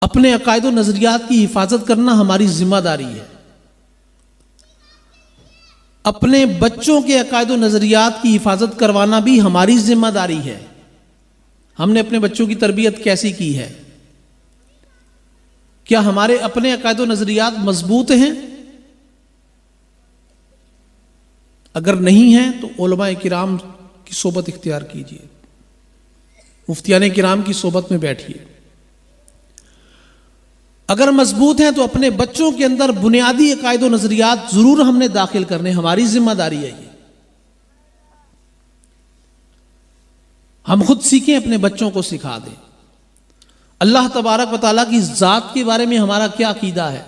اپنے عقائد و نظریات کی حفاظت کرنا ہماری ذمہ داری ہے. اپنے بچوں کے عقائد و نظریات کی حفاظت کروانا بھی ہماری ذمہ داری ہے. ہم نے اپنے بچوں کی تربیت کیسی کی ہے؟ کیا ہمارے اپنے عقائد و نظریات مضبوط ہیں؟ اگر نہیں ہیں تو علماء کرام کی صحبت اختیار کیجیے، مفتیان کرام کی صحبت میں بیٹھیے. اگر مضبوط ہیں تو اپنے بچوں کے اندر بنیادی عقائد و نظریات ضرور ہم نے داخل کرنے، ہماری ذمہ داری ہے یہ. ہم خود سیکھیں، اپنے بچوں کو سکھا دیں. اللہ تبارک و تعالیٰ کی ذات کے بارے میں ہمارا کیا عقیدہ ہے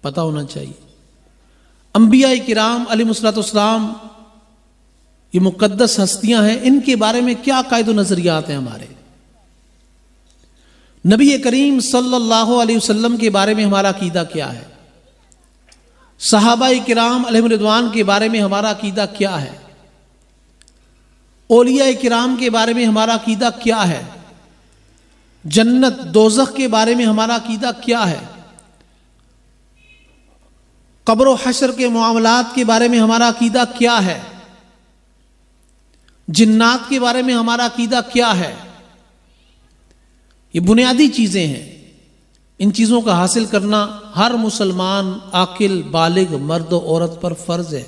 پتہ ہونا چاہیے. انبیاء کرام علیہ الصلوۃ والسلام یہ مقدس ہستیاں ہیں، ان کے بارے میں کیا عقائد و نظریات ہیں ہمارے. نبی کریم صلی اللہ علیہ وسلم کے بارے میں ہمارا عقیدہ کیا ہے. صحابہ کرام علیہم رضوان کے بارے میں ہمارا عقیدہ کیا ہے. اولیاء کرام کے بارے میں ہمارا عقیدہ کیا ہے. جنت دوزخ کے بارے میں ہمارا عقیدہ کیا ہے. قبر و حشر کے معاملات کے بارے میں ہمارا عقیدہ کیا ہے. جنات کے بارے میں ہمارا عقیدہ کیا ہے. یہ بنیادی چیزیں ہیں. ان چیزوں کا حاصل کرنا ہر مسلمان عاقل بالغ مرد و عورت پر فرض ہے.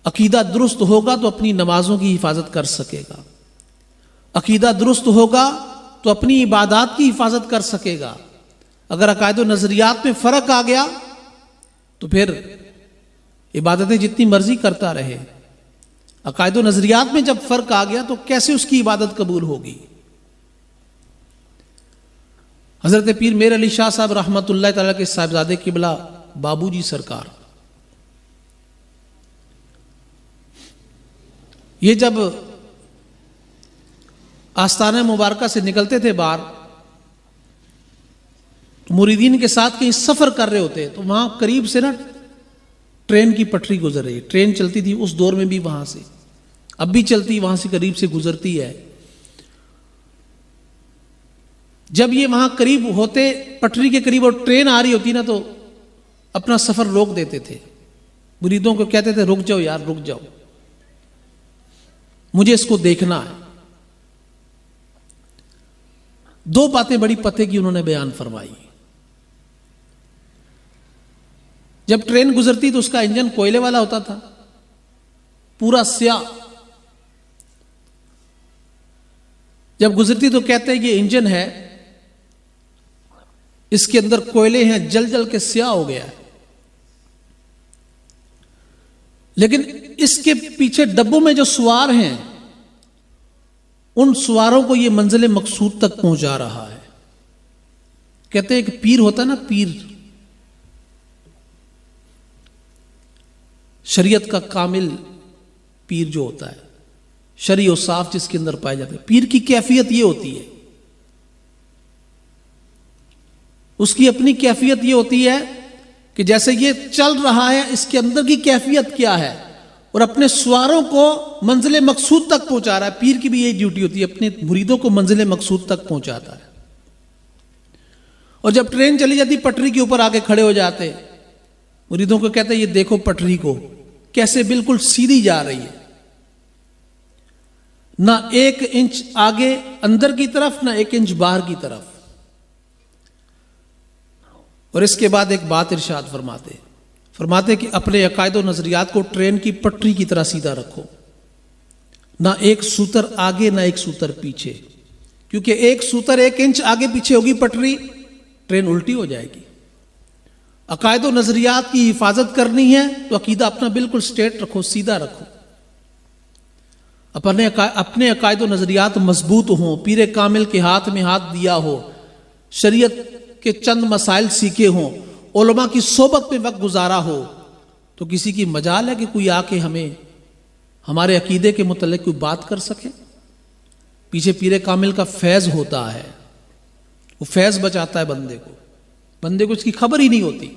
عقیدہ درست ہوگا تو اپنی نمازوں کی حفاظت کر سکے گا. عقیدہ درست ہوگا تو اپنی عبادات کی حفاظت کر سکے گا. اگر عقائد و نظریات میں فرق آ گیا تو پھر عبادتیں جتنی مرضی کرتا رہے. عقائد و نظریات میں جب فرق آ گیا تو کیسے اس کی عبادت قبول ہوگی. حضرت پیر میر علی شاہ صاحب رحمۃ اللہ تعالیٰ کے صاحبزادے قبلہ بابو جی سرکار، یہ جب آستانہ مبارکہ سے نکلتے تھے باہر، مریدین کے ساتھ کہیں سفر کر رہے ہوتے تو وہاں قریب سے نا ٹرین کی پٹری گزر رہی. ٹرین چلتی تھی اس دور میں بھی، وہاں سے اب بھی چلتی، وہاں سے قریب سے گزرتی ہے. جب یہ وہاں قریب ہوتے، پٹری کے قریب، اور ٹرین آ رہی ہوتی نا تو اپنا سفر روک دیتے تھے. مریدوں کو کہتے تھے رک جاؤ یار، رک جاؤ، مجھے اس کو دیکھنا ہے. دو باتیں بڑی پتے کی انہوں نے بیان فرمائی. جب ٹرین گزرتی تو اس کا انجن کوئلے والا ہوتا تھا، پورا سیاہ. جب گزرتی تو کہتے ہیں یہ انجن ہے، اس کے اندر کوئلے ہیں، جل جل کے سیاہ ہو گیا ہے. لیکن اس کے پیچھے ڈبوں میں جو سوار ہیں، ان سواروں کو یہ منزل مقصود تک پہنچا رہا ہے. کہتے ہیں کہ پیر ہوتا ہے نا، پیر شریعت کا کامل پیر جو ہوتا ہے، شرعی و صاف جس کے اندر پائے جاتے ہیں، پیر کی کیفیت یہ ہوتی ہے، اس کی اپنی کیفیت یہ ہوتی ہے کہ جیسے یہ چل رہا ہے، اس کے اندر کی کیفیت کیا ہے، اور اپنے سواروں کو منزل مقصود تک پہنچا رہا ہے. پیر کی بھی یہی ڈیوٹی ہوتی ہے، اپنے مریدوں کو منزل مقصود تک پہنچاتا ہے. اور جب ٹرین چلی جاتی، پٹری کے اوپر آگے کھڑے ہو جاتے، مریدوں کو کہتے ہیں یہ دیکھو پٹری کو کیسے بالکل سیدھی جا رہی ہے، نہ ایک انچ آگے اندر کی طرف، نہ ایک انچ باہر کی طرف. اور اس کے بعد ایک بات ارشاد فرماتے کہ اپنے عقائد و نظریات کو ٹرین کی پٹری کی طرح سیدھا رکھو، نہ ایک سوتر آگے نہ ایک سوتر پیچھے، کیونکہ ایک سوتر ایک انچ آگے پیچھے ہوگی پٹری، ٹرین الٹی ہو جائے گی. عقائد و نظریات کی حفاظت کرنی ہے تو عقیدہ اپنا بالکل سٹریٹ رکھو، سیدھا رکھو. اپنے عقائد و نظریات مضبوط ہوں، پیر کامل کے ہاتھ میں ہاتھ دیا ہو، شریعت کے چند مسائل سیکھے ہوں، علماء کی صحبت میں وقت گزارا ہو، تو کسی کی مجال ہے کہ کوئی آ کے ہمیں ہمارے عقیدے کے متعلق کوئی بات کر سکے. پیچھے پیر کامل کا فیض ہوتا ہے، وہ فیض بچاتا ہے بندے کو اس کی خبر ہی نہیں ہوتی.